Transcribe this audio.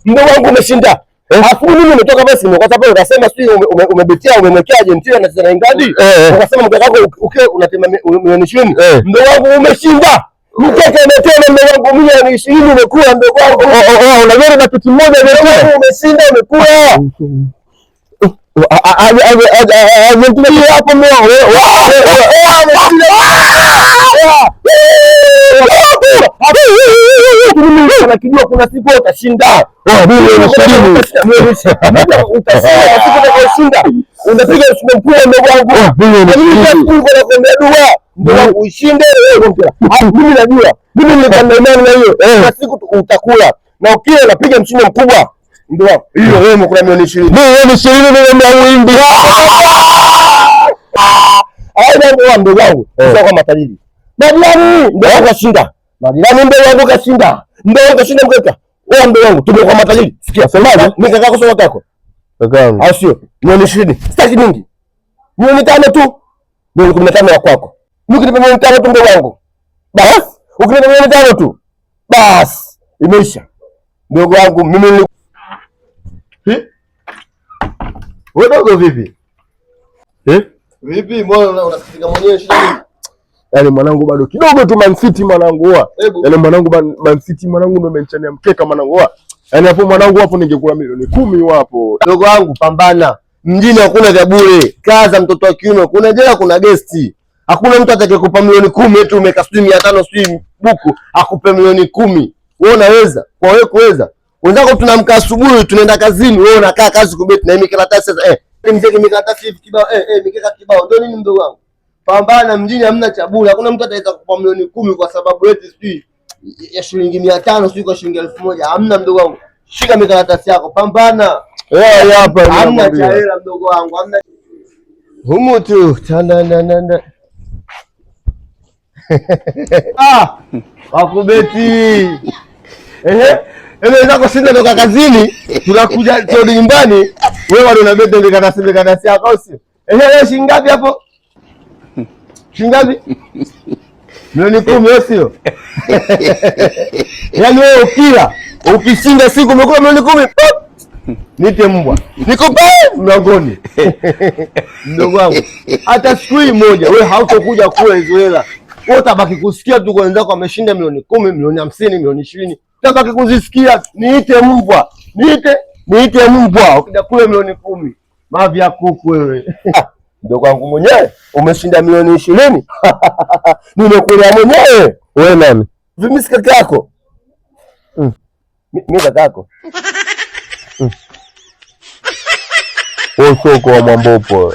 Mdogo wangu umeshinda. Alafu mimi nimetoka basi nimekata pale unasema sio umebetia umemwekea Argentina na tena England. Unasema mkaka wako unatema milioni 20. Mdogo wangu umeshinda. Mkeka umetema mdogo wangu milioni 20 umekula mdogo wangu. Unajua na kitu moja umeshinda umekula. Argentina hapo unakijua kuna siku utashinda. Utashinda. Unapiga mpira mdogo wangu. Ndio ushinde wewe mpira. Mimi najua. Mimi nilikuwa imani na hiyo. Kuna siku utakula. Na ukiwa unapiga mshindi mkubwa. Ndio hiyo wewe mkula milioni 20. Milioni 20 ndio mwindi. Ndugu wangu. Sio kama matajiri. Majirani ndio wakashinda. Majirani ndio wangu kashinda. Ndio kashinda mkeka. Wewe ndio wangu tumekuwa matajiri. Sikia semaje? Mimi kaka kusoma kako. Kaka. Au sio? Milioni 20. Sitaki mingi. Milioni 5 tu. Milioni 15 ya kwako. Nikinipa milioni 5 tu ndio wangu. Bas, ukinipa milioni 5 tu. Bas, imeisha. Ndugu wangu mimi wewe dogo vipi? Vipi mbona unasikika mwenyewe shida nini? Yaani mwanangu bado kidogo tu Man City mwanangu huwa. Yaani mwanangu Man City mwanangu ndio amenichania mkeka mwanangu huwa. Yaani hapo mwanangu hapo ningekula milioni 10 hapo. Dogo wangu pambana. Mjini hakuna vya bure. Kaza mtoto wa kiume. Kuna jela kuna gesti. Hakuna mtu atakayekupa milioni 10 eti umeka 500 sijui buku akupe milioni 10. Wewe unaweza? Kwa wewe kuweza. Wenzako tunamka asubuhi tunaenda kazini, wewe unakaa kazi kubeti na mikaratasi sasa mzee mikaratasi hivi kibao mikeka kibao ndio nini mdogo wangu? Pambana mjini hamna cha bure. Hakuna mtu ataweza kukupa milioni 10 kwa sababu eti sijui ya shilingi 500 sijui kwa shilingi 1000. Hamna mdogo wangu. Shika mikaratasi yako, pambana. Wewe hapa hamna cha hela mdogo wangu, hamna. Humu tu tanda. Wakubeti. Zako sisi ndoka kazini, tunakuja turudi nyumbani, wewe bado unabeti mikaratasi yako sio? Wewe shilingi ngapi hapo? Shilingi ngapi? Milioni 10 sio? Yaani wewe ukishinda siku umekula milioni 10, nite mbwa. Nikupe mlangoni. Ndugu wangu, hata siku moja wewe hautakuja kula hizo hela. Wewe utabaki kusikia tu kwa wenzako wameshinda milioni 10, milioni 50, milioni 20. Utabaki kuzisikia niite mbwa. Niite mbwa. Ukija kule milioni 10. Mavi ya kuku wewe. Ndugu wangu mwenyewe umeshinda milioni 20. Nimekula mwenyewe. Wewe nani? Mimi si kaka yako. Mimi kaka yako. Wewe soko wa Mwambopo.